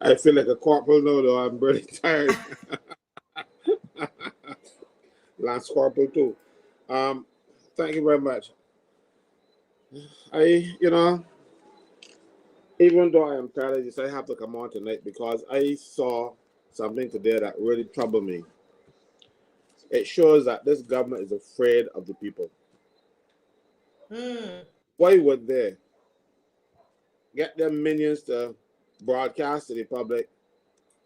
I feel like a corporal now, though. I'm really tired. Lance Corporal too. Thank you very much. Even though I am tired of this, I have to come on tonight because I saw something today that really troubled me. It shows that this government is afraid of the people. Why would they get their minions to broadcast to the public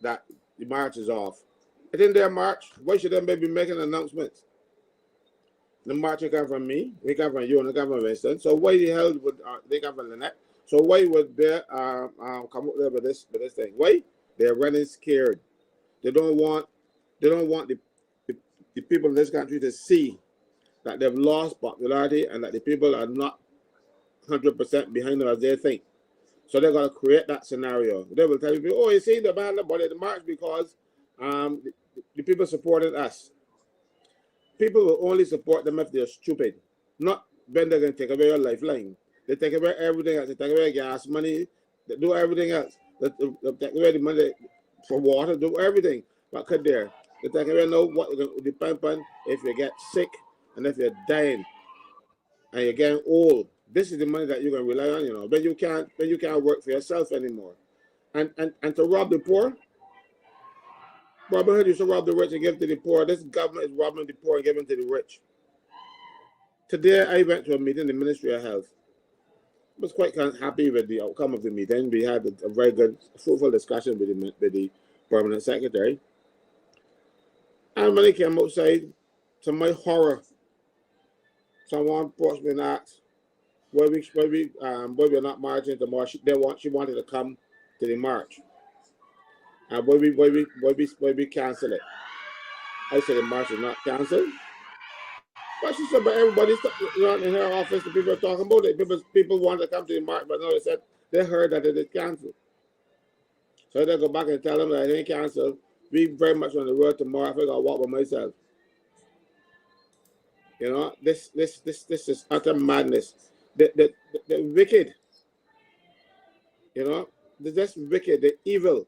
that the march is off? It in their march. Why should they be making announcements? The march come from me, they come from you, and they come from Winston. So why the hell would they come from Lynette? So why would they come up there with this thing? Why? They're running scared. They don't want the people in this country to see that they've lost popularity and that the people are not 100% behind them as they think. So they're going to create that scenario. They will tell you, oh, you see, the band about the march because the people supported us. People will only support them if they're stupid, not when they're going to take away your lifeline. They take away everything else. They take away gas money. They do everything else. They take away the money for water, do everything. What could there? They take away know what you're going to depend upon if you get sick and if you're dying and you're getting old. This is the money that you're going to rely on, When you can't work for yourself anymore. And to rob the poor, Robin Hood used to rob the rich and give to the poor. This government is robbing the poor and giving to the rich. Today, I went to a meeting in the Ministry of Health. I was quite happy with the outcome of the meeting. We had a very good, fruitful discussion with the permanent secretary. And when I came outside, to my horror, someone approached me and asked, why we're not marching tomorrow. She wanted to come to the march. And why we cancel it? I said the march is not canceled. But she said, but everybody's in her office, the people are talking about it. People want to come to the march, but no, they said they heard that it is canceled. So they go back and tell them that it ain't canceled. We very much on the road tomorrow. I think I'll walk by myself. This is utter madness. The wicked, that's wicked, the evil.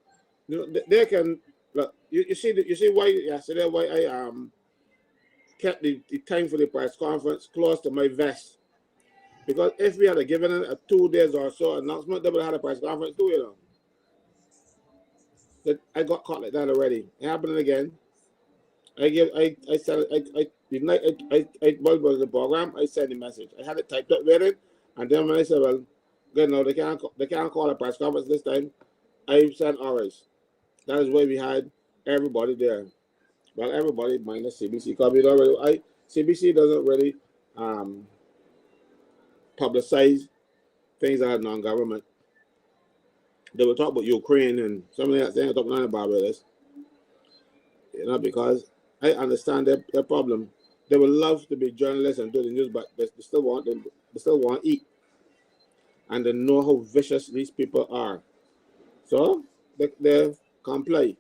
They can look. You see why yesterday why I kept the time for the press conference close to my vest, because if we had given it a 2 days or so announcement, they would have had a press conference too. That I got caught like that already. It happened again. I said the night I was the program. I sent the message. I had it typed up with it, and then when I said, well, good, no, they can't call a press conference this time. I sent ours. That is why we had everybody there. Well, everybody minus CBC, because CBC doesn't really publicize things that are non-government. They will talk about Ukraine and some of that thing. Talk about this, because I understand their problem. They would love to be journalists and do the news, but they still want to eat, and they know how vicious these people are. So they comply.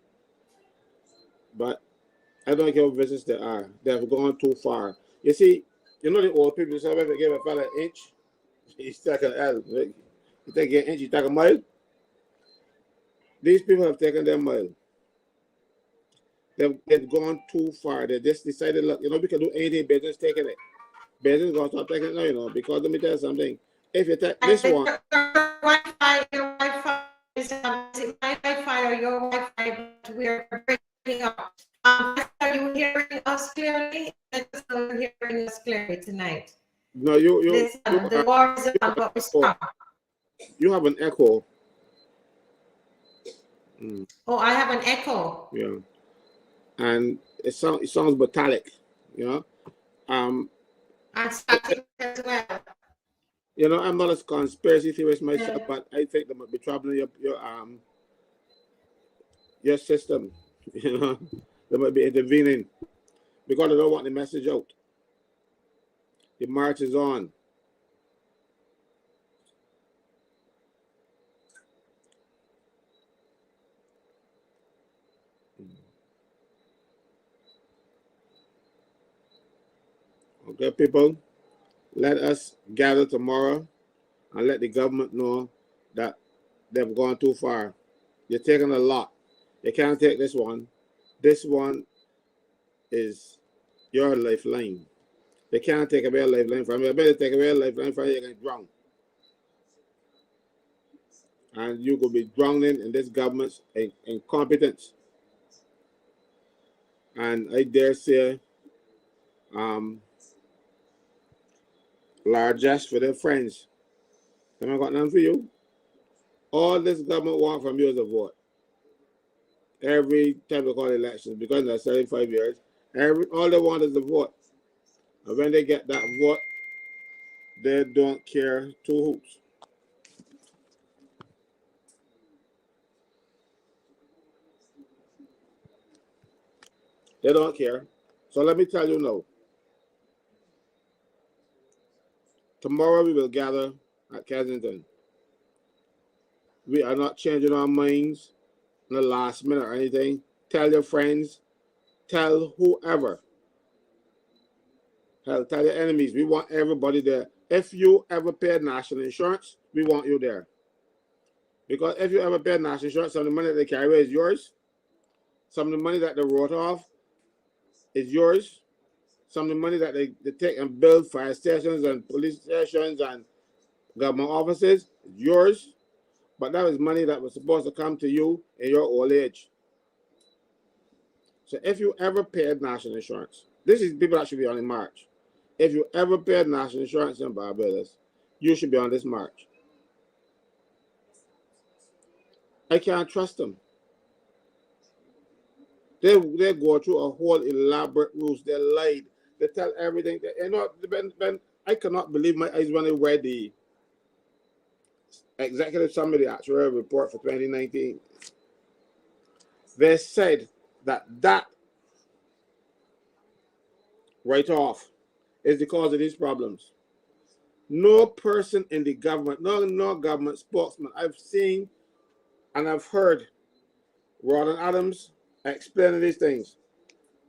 But I don't care how vicious they are. They have gone too far. You see, the old people say if they give a fella an inch, he's taking an L. You take an inch, you take a mile. These people have taken their mile. They've gone too far. They just decided, look, we can do anything, business taking it. Business going to start taking it now, because let me tell you something. If you take this one. Your Wi-Fi is it my Wi-Fi or your Wi-Fi? But we're breaking up. Are you hearing us clearly? You're hearing us clearly tonight. No, the war is on, but we stop. You have an echo. Oh, I have an echo. Yeah, and it sounds metallic. I'm starting as well. I'm not a conspiracy theorist myself, but I think there might be trouble in your system. They might be intervening because they don't want the message out. The march is on. Okay, people, let us gather tomorrow and let the government know that they've gone too far. You're taking a lot. You can't take this one. This one is your lifeline. They can't take away a lifeline from you. I better take away a lifeline from you, you're going to drown. And you could be drowning in this government's incompetence. And I dare say, largesse for their friends. Have I got nothing for you? All this government wants from you is a vote. Every time they call elections, because they're 75 years, all they want is a vote. And when they get that vote, they don't care two hoops. They don't care. So let me tell you now. Tomorrow we will gather at Kensington. We are not changing our minds in the last minute or anything. Tell your friends. Tell whoever. Hell, tell your enemies. We want everybody there. If you ever paid national insurance, we want you there. Because if you ever paid national insurance, some of the money that they carry is yours. Some of the money that they wrote off is yours. Some of the money that they take and build fire stations and police stations and government offices is yours. But that was money that was supposed to come to you in your old age. So if you ever paid national insurance, this is people that should be on the march. If you ever paid national insurance in Barbados, you should be on this march. I can't trust them. They go through a whole elaborate rules. They lied. They tell everything. Ben, I cannot believe my eyes when I read the executive summary actuarial report for 2019. They said that write-off is the cause of these problems. No person in the government, no government spokesman I've seen and I've heard Ronald Adams explaining these things,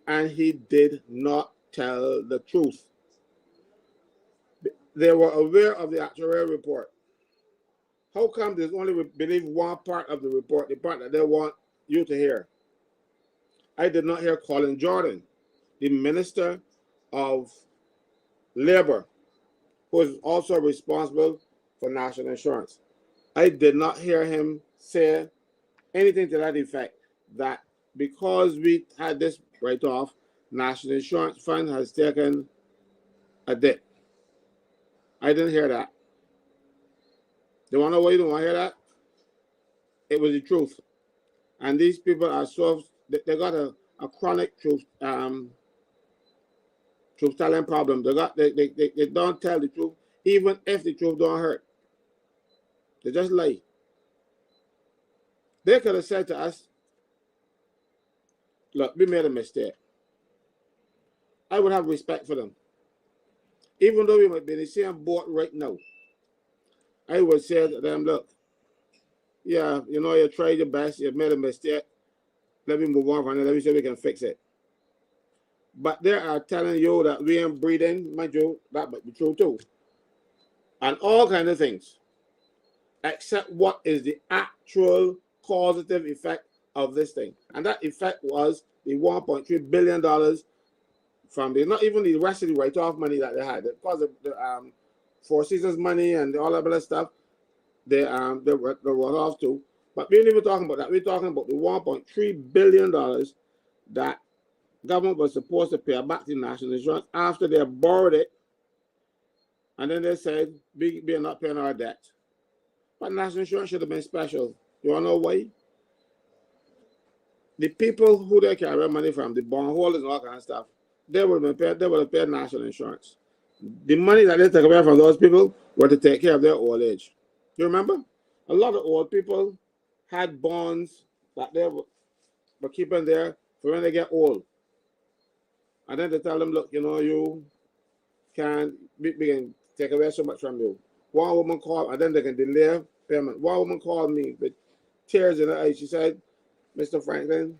and he did not tell the truth. They were aware of the actuarial report. How come there's only believe one part of the report, the part that they want you to hear? I did not hear Colin Jordan, the Minister of Labor, who is also responsible for national insurance. I did not hear him say anything to that effect, that because we had this write-off, National Insurance Fund has taken a dip. I didn't hear that. You want to know why you don't want to hear that? It was the truth. And these people are so, they got a chronic truth telling problem. They don't tell the truth, even if the truth don't hurt. They just lie. They could have said to us, look, we made a mistake. I would have respect for them. Even though we might be in the same boat right now, I would say to them, look, yeah, you know, you tried your best, you've made a mistake. Let me move on from it. Let me see if we can fix it. But they are telling you that we ain't breathing, mind you, that might be true too. And all kinds of things. Except what is the actual causative effect of this thing. And that effect was the $1.3 billion from the, not even the rest of the write-off money that they had. Because of the Four Seasons money and all that other stuff, they wrote off too. But we ain't even talking about that. We're talking about the $1.3 billion that government was supposed to pay back to national insurance after they borrowed it. And then they said, we are not paying our debt. But national insurance should have been special. You want to know why? The people who they carry money from, the bondholders and all kind of stuff, they would have paid national insurance. The money that they took away from those people were to take care of their old age. You remember? A lot of old people had bonds that they were keeping there for when they get old. And then they tell them, look, you know, you can't, we can take away so much from you. One woman called, and then they can delay payment. One woman called me with tears in her eyes. She said, Mr. Franklyn,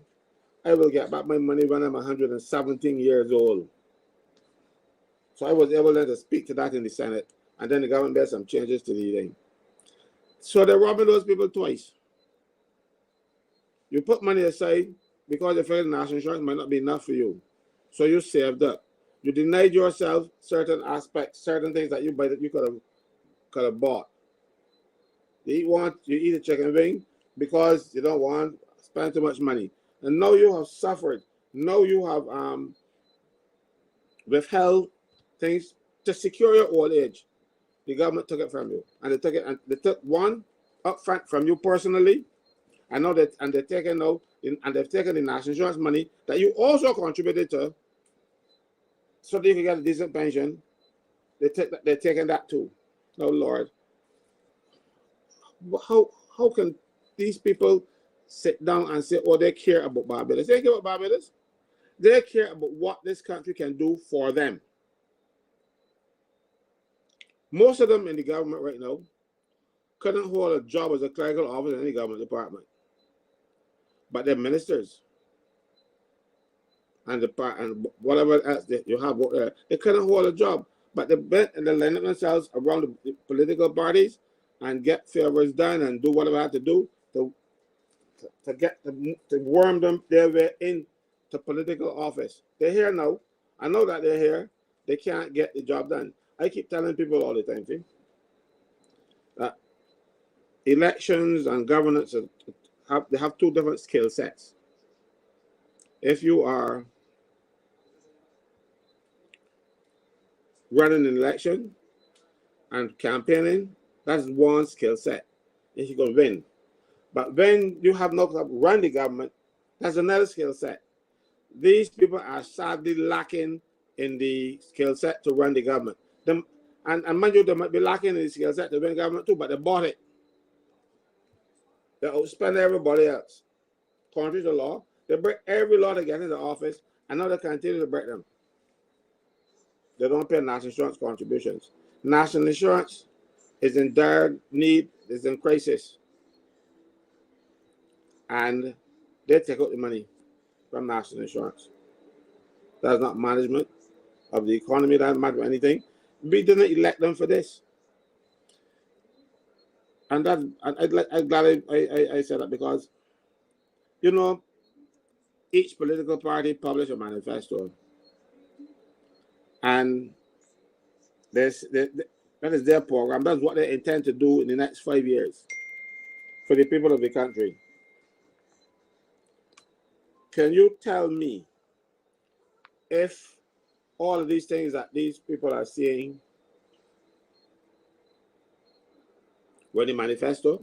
I will get back my money when I'm 117 years old. So I was able then to speak to that in the Senate, and then the government made some changes to the thing. So they're robbing those people twice. You put money aside because you feel national insurance might not be enough for you. So you saved up. You denied yourself certain aspects, certain things that you buy that you could have bought. You eat a chicken wing because you don't want to spend too much money. And now you have suffered. Now you have withheld things to secure your old age. The government took it from you. And they took one upfront from you personally. I know that, and they've taken the national insurance money that you also contributed to, so that you can get a decent pension. They're taking that too. Oh Lord, how can these people sit down and say, oh, they care about Barbados? They care about Barbados. They care about what this country can do for them. Most of them in the government right now couldn't hold a job as a clerical officer in any government department. But they're ministers and whatever else you have, they couldn't hold a job. But they bent and they line up themselves around the political parties and get favors done and do whatever they have to do to worm them their way into political office. They're here now. I know that they're here. They can't get the job done. I keep telling people all the time, see, that elections and governance they have two different skill sets. If you are running an election and campaigning, that's one skill set. If you can win. But when you have not run the government, that's another skill set. These people are sadly lacking in the skill set to run the government. And mind you, they might be lacking in the skill set to run the government too, but they bought it. They outspend everybody else. Contrary to law, they break every law they get into office, and now they continue to break them. They don't pay national insurance contributions. National insurance is in dire need, is in crisis. And they take out the money from national insurance. That's not management of the economy, that doesn't matter anything. We didn't elect them for this. And that's, I'm glad I said that, because, you know, each political party publishes a manifesto. And that is their program. That's what they intend to do in the next 5 years for the people of the country. Can you tell me if all of these things that these people are saying were the manifesto?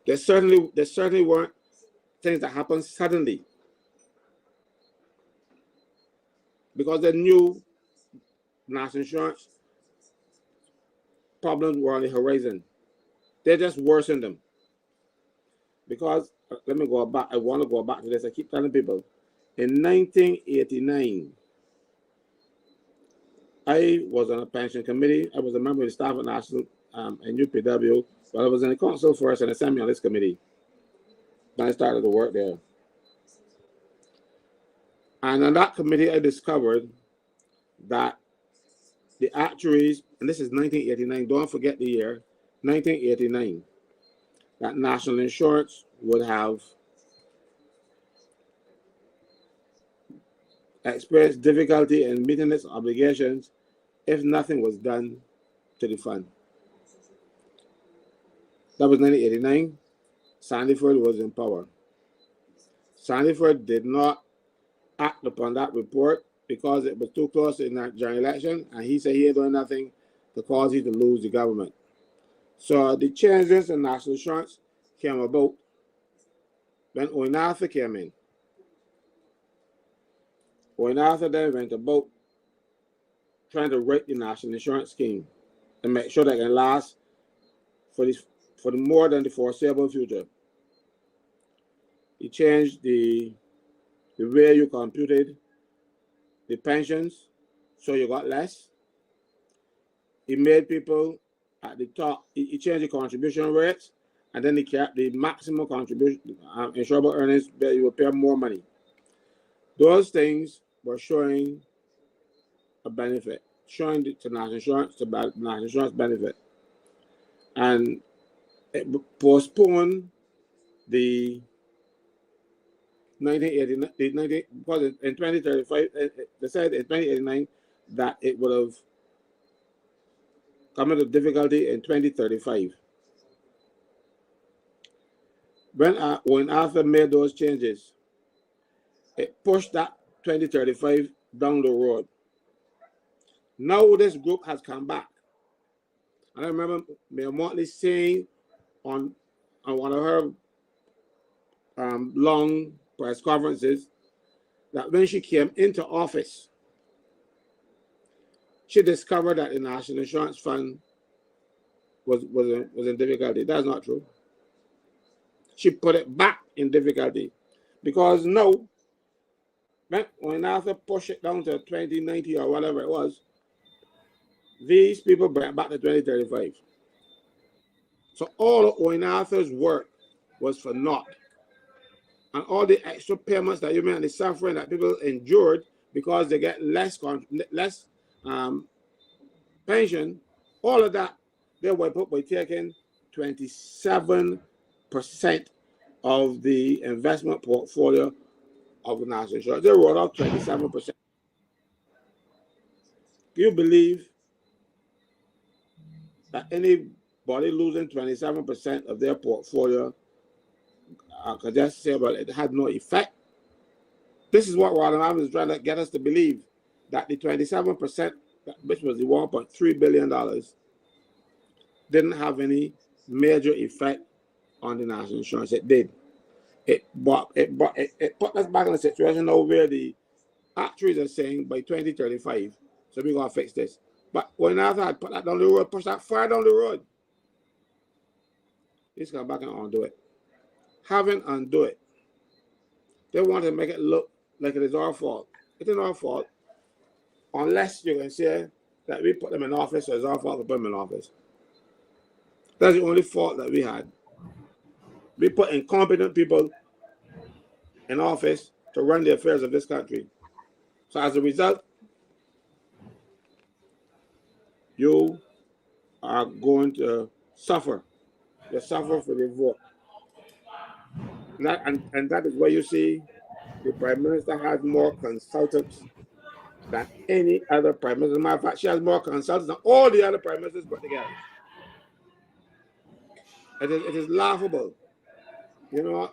There certainly weren't things that happened suddenly, because they knew national insurance problems were on the horizon. They just worsened them. Because, let me go back, I want to go back to this. I keep telling people, in 1989, I was on a pension committee. I was a member of the staff at National and UPW, but I was in the council first and assembly on this committee. Then I started to work there. And on that committee, I discovered that the actuaries, and this is 1989, don't forget the year, 1989, that national insurance would have experienced difficulty in meeting its obligations if nothing was done to the fund. That was 1989. Sandyford was in power. Sandyford did not act upon that report because it was too close to the general election, and he said he had done nothing to cause him to lose the government. So the changes in national insurance came about when Owen Arthur came in. Owen Arthur then went about trying to write the national insurance scheme and make sure that it can last for more than the foreseeable future. He changed the way you computed the pensions, so you got less. He made people at the top, he changed the contribution rates, and then he kept the maximum contribution, insurable earnings, where you will pay more money. Those things were showing a benefit, showing to national insurance, to national insurance benefit. And it postponed the 1989, because in 2035, they said in 2089 that it would have come into difficulty in 2035. When Arthur made those changes, it pushed that 2035 down the road. Now this group has come back. And I remember Mayor Motley saying on one of her long press conferences that when she came into office, she discovered that the National Insurance Fund was in difficulty. That's not true. She put it back in difficulty because now, when Arthur pushed it down to 2090 or whatever it was, these people brought it back to 2035. So all of Owen Arthur's work was for naught. And all the extra payments that you made and the suffering that people endured because they get less pension, all of that, they were put by taking 27% of the investment portfolio of the national insurance. They wrote off 27%. Do you believe that anybody losing 27% of their portfolio could just say, well, it had no effect? This is what Rodham Adams is trying to get us to believe, that the 27%, which was the $1.3 billion, didn't have any major effect on the national insurance. It did. It put us back in a situation now where the actuaries are saying by 2035, so we're going to fix this. But when Arthur had put that down the road, pushed that far down the road, he's come back and undo it. Having undo it, they want to make it look like it is our fault. It isn't our fault unless you can say that we put them in office, so it's our fault to put them in office. That's the only fault that we had. We put incompetent people in office to run the affairs of this country. So as a result, you are going to suffer. You suffer for the vote. And that is where you see the Prime Minister has more consultants than any other Prime Minister. As a matter of fact, she has more consultants than all the other Prime Ministers put together. It is laughable. You know,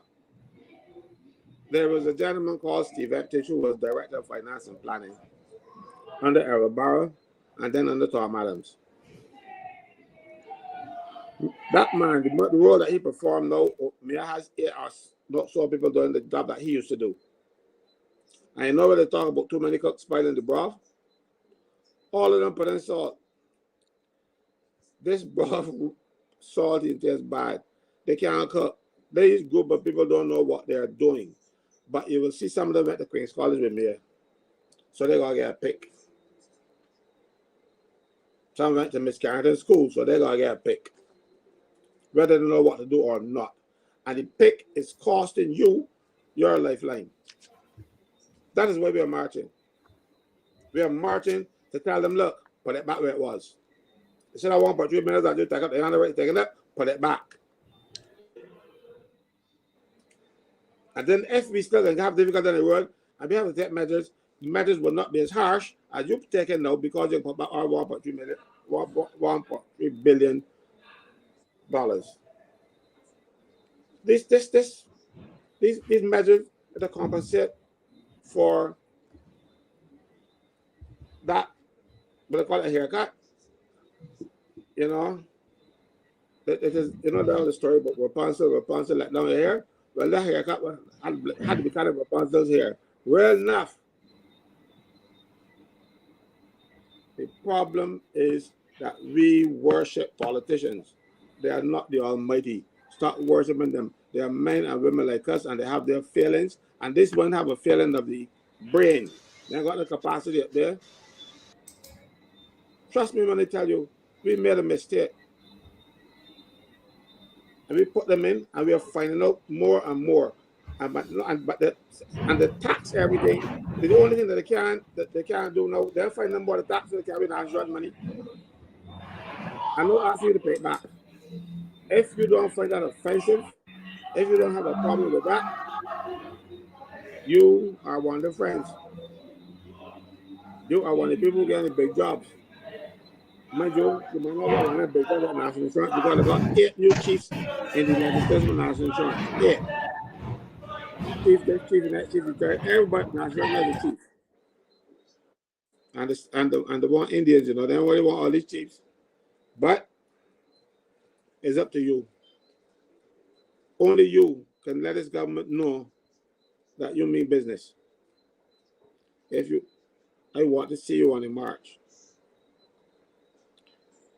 there was a gentleman called Steve Eptich who was Director of Finance and Planning under Errol Barrow and then under Tom Adams. That man, the role that he performed now, has 8 or so people doing the job that he used to do. And you know when they talk about too many cooks spoiling the broth? All of them put in salt. This broth, salty, tastes bad. They can't cook. This group of people don't know what they're doing. But you will see some of them at the Queen's College with me. So they're going to get a pick. Some went to Miss Carrington's school, so they're going to get a pick. Whether they know what to do or not. And the pick is costing you your lifeline. That is why we are marching. We are marching to tell them, look, put it back where it was. Instead of 1.3 million that you take up the hand right, taking it, put it back. And then if we still have difficulty on the road and we have to take measures, the measures will not be as harsh as you've taken now because you put back our $1.3 billion. These measures to compensate for that, what they call it, a haircut. You know, it is, you know, that was the story about Rapunzel let down her hair. Well, that haircut had to be kind of Rapunzel's hair. Well enough. The problem is that we worship politicians. They are not the Almighty. Stop worshiping them. They are men and women like us, and they have their feelings. And this one have a feeling of the brain. They got the capacity up there. Trust me when I tell you, we made a mistake. And we put them in, and we are finding out more and more. And the tax everything. The only thing that they can't do now, they're finding more the tax so they can't be national money. I'm not asking you to pay it back. If you don't find that offensive, if you don't have a problem with that, You are one of the friends. You are one of the people who getting the big jobs. Mind you, you might not get one of the big jobs at National Insurance because they got 8 new chiefs in the legislation of National Insurance. 8. Chief, this chief, and that chief, the third. Everybody, National Insurance has a chief. And the one Indians, they don't really want all these chiefs. But it's up to you. Only you can let this government know that you mean business. I want to see you on the march.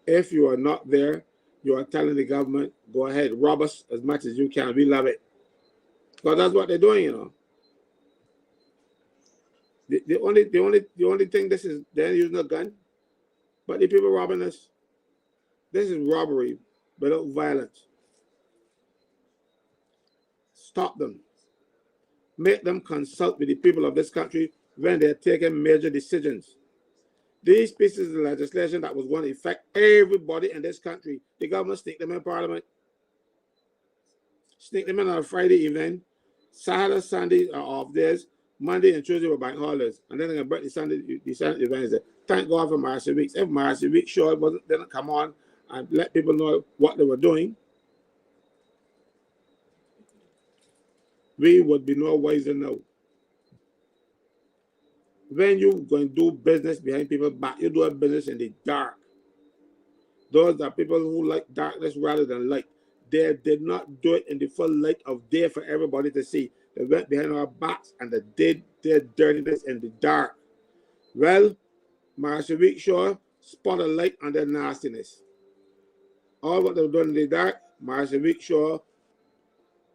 If you are not there, you are telling the government, go ahead, rob us as much as you can. We love it. Because that's what they're doing. The only thing this is, they're using a gun, but the people robbing us, this is robbery without violence. Stop them. Make them consult with the people of this country when they're taking major decisions. These pieces of legislation that was going to affect everybody in this country, the government sneak them in Parliament, sneak them in on a Friday evening. Saturday, Sunday are off days. Monday and Tuesday were bank holidays, and then they're going to break the Sunday Wednesday. Thank God for Marcy Weeks. If Marcy Weeks sure didn't come on and let people know what they were doing, we would be no wiser now. When you going to do business behind people's back, you do a business in the dark. Those are people who like darkness rather than light. They did not do it in the full light of day for everybody to see. They went behind our backs and they did their dirtiness in the dark. Well, Marshall Week sure spot a light on their nastiness. All what they were doing in the dark, Marshall Week sure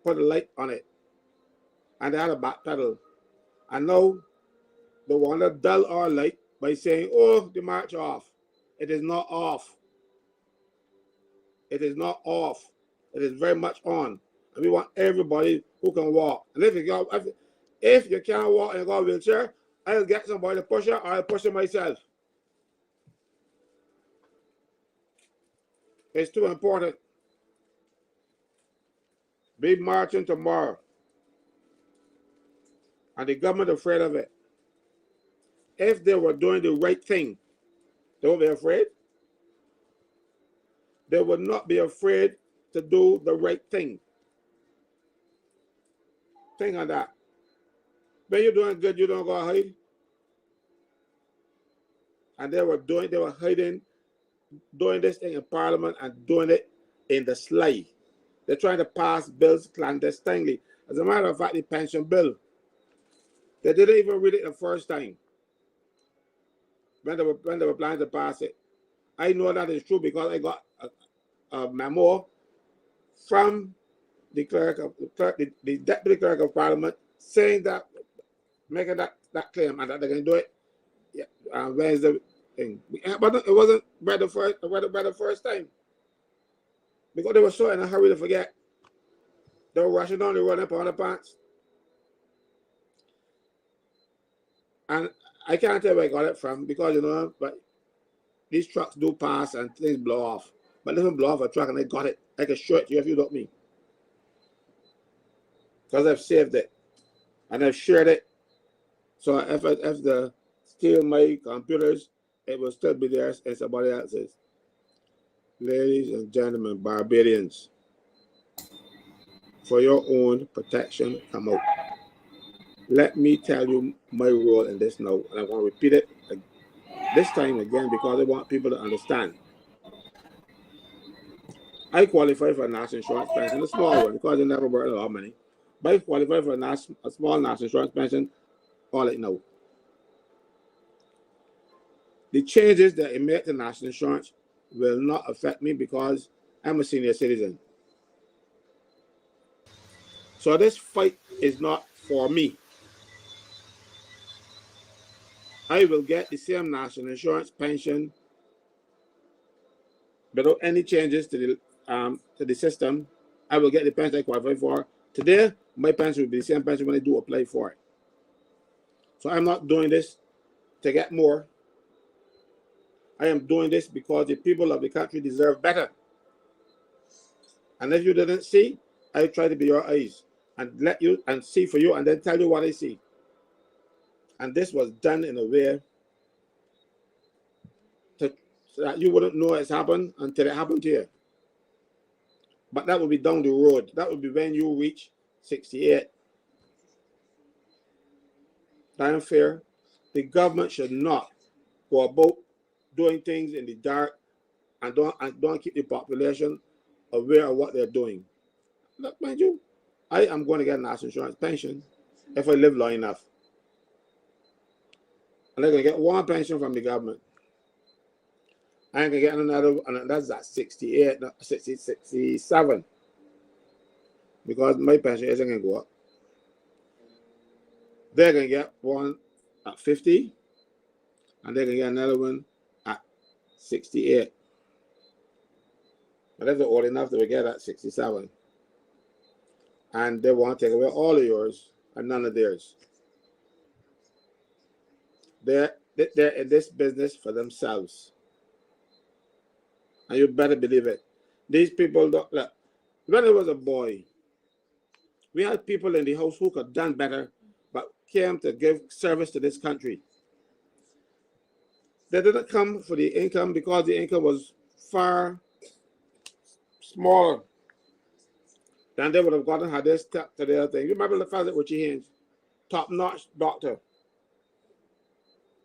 put a light on it. And they had a back pedal. And now they want to dull our light by saying, oh, the march off. It is not off. It is not off. It is very much on. And we want everybody who can walk. And if you can't walk and go in a wheelchair, I'll get somebody to push her or I'll push her myself. It's too important. Be marching tomorrow. And the government afraid of it. If they were doing the right thing, they won't be afraid. They would not be afraid to do the right thing. Think on that. When you're doing good, you don't go hide. And they were hiding, doing this thing in Parliament and doing it in the sly. They're trying to pass bills clandestinely. As a matter of fact, the pension bill, they didn't even read it the first time when they were planning to pass it. I know that is true because I got a memo from the the deputy clerk of Parliament saying that, making that claim and that they're going to do it. Yeah, where's the thing? But it wasn't read the first time because they were so in a hurry to forget. They were rushing down the road up on the pants. And I can't tell where I got it from because, but these trucks do pass and things blow off. But they don't blow off a truck and I got it. I can show it to you if you don't me. Because I've saved it. And I've shared it. So if the steal my computers, it will still be there and somebody else's. Ladies and gentlemen, Barbadians, for your own protection, come out. Let me tell you my role in this now. And I want to repeat it this time again because I want people to understand. I qualify for a national insurance pension, a small one, because I never worked a lot of money. But I qualify for a small national insurance pension, all I know. The changes that I make to national insurance will not affect me because I'm a senior citizen. So this fight is not for me. I will get the same national insurance pension without any changes to the system. I will get the pension I qualify for. Today, my pension will be the same pension when I do apply for it. So I'm not doing this to get more. I am doing this because the people of the country deserve better. And if you didn't see, I try to be your eyes. and let you and see for you and then tell you what they see. And this was done in a way so that you wouldn't know it's happened until it happened to you. But that would be down the road. That would be when you reach 68. Damn fair. The government should not go about doing things in the dark and don't keep the population aware of what they're doing. Look, mind you, I am going to get a national insurance pension if I live long enough. And I'm going to get one pension from the government. I ain't going to get another, and that's at 68, 60, 67. Because my pension isn't going to go up. They're going to get one at 50, and they're going to get another one at 68. But if they're old enough, they will get at 67. And they want to take away all of yours and none of theirs. They're in this business for themselves. And you better believe it. These people don't look. When I was a boy, we had people in the house who could have done better, but came to give service to this country. They didn't come for the income because the income was far smaller than they would have gotten had they stepped to the other thing. You remember the fellow with your hands? Top-notch doctor,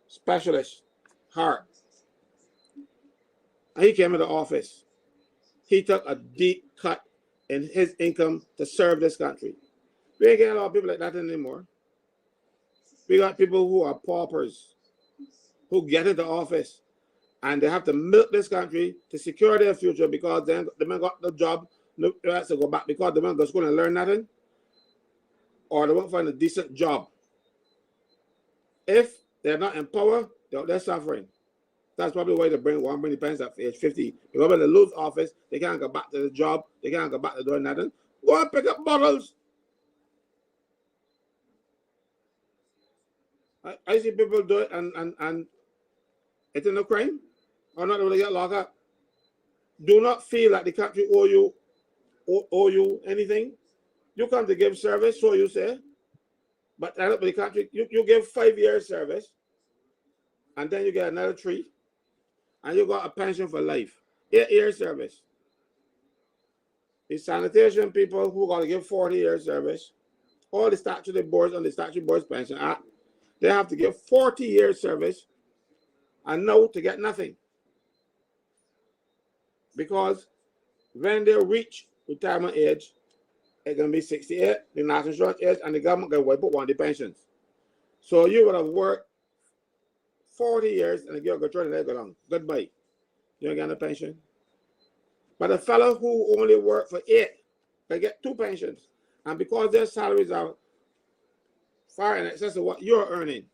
specialist, heart. And he came into office. He took a deep cut in his income to serve this country. We ain't getting a lot of people like that anymore. We got people who are paupers, who get into office, and they have to milk this country to secure their future because then the man got the job, they have to go back because the man go to school and learn nothing, or they won't find a decent job. If they're not in power, they're suffering. That's probably why they bring the pension at age 50. Because when they lose office, they can't go back to the job, they can't go back to doing nothing. Go and pick up bottles. I see people do it and it's no crime or not able to get locked up. Do not feel like the country owe you anything. You come to give service, so you say, but the country, you give 5 years service and then you get another 3 and you got a pension for life. 8 years service. The sanitation people who got to give 40 years service, all the statutory boards on the Statutory Boards Pension Act, they have to give 40 years service and now to get nothing. Because when they reach retirement age, it's going to be 68, the national insurance age, and the government can wipe out one of the pensions. So you would have worked 40 years and you're going to turn and go along. Goodbye. You don't get a pension. But a fellow who only worked for 8 can get 2 pensions. And because their salaries are far in excess of what you're earning,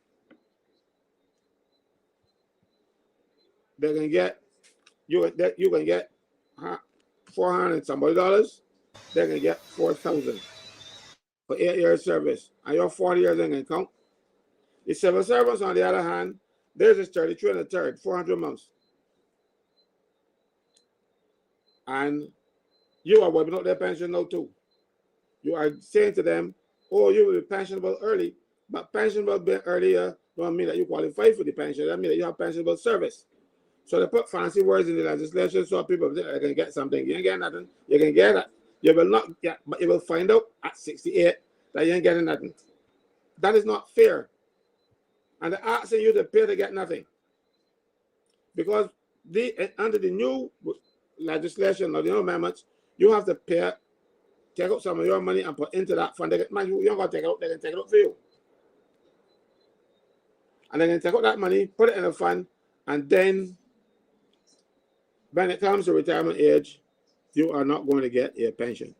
they're going to get, you can get $400 and somebody dollars. They're going to get $4,000 for 8 years service. And your 40 years ain't going to count. The civil servants, on the other hand, theirs is 33 and a third, 400 months. And you are wiping out their pension now too. You are saying to them, oh, you will be pensionable early, but pensionable earlier don't mean that you qualify for the pension. That means that you have pensionable service. So they put fancy words in the legislation so people think they can get something. You ain't getting nothing. You can get it. You will not get, but you will find out at 68 that you ain't getting nothing. That is not fair. And they're asking you to pay to get nothing. Because under the new legislation or the new amendments, you have to pay, take out some of your money and put into that fund. Man, you don't got to take it out, they can take it out for you. And they can take out that money, put it in a fund, and then when it comes to retirement age, you are not going to get a pension.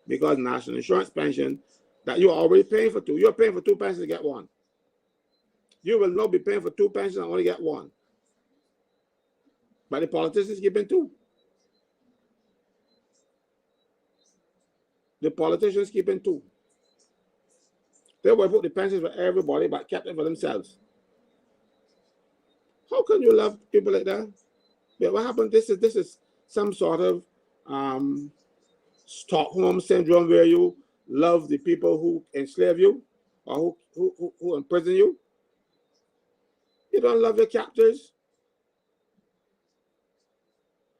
Because national insurance pension that you are already paying for 2, you're paying for 2 pensions to get 1. You will not be paying for 2 pensions and only get 1. But the politicians keeping 2. The politicians keeping 2. They will put the pensions for everybody, but kept it for themselves. How can you love people like that? Yeah, what happened? This is some sort of Stockholm syndrome where you love the people who enslave you or who imprison you? You don't love your captors.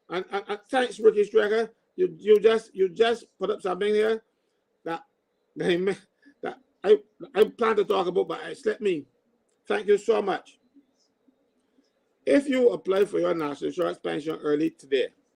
And thanks, Ricky Striker. You just put up something here that I plan to talk about, but it slipped me. Thank you so much. If you apply for your national insurance pension early today,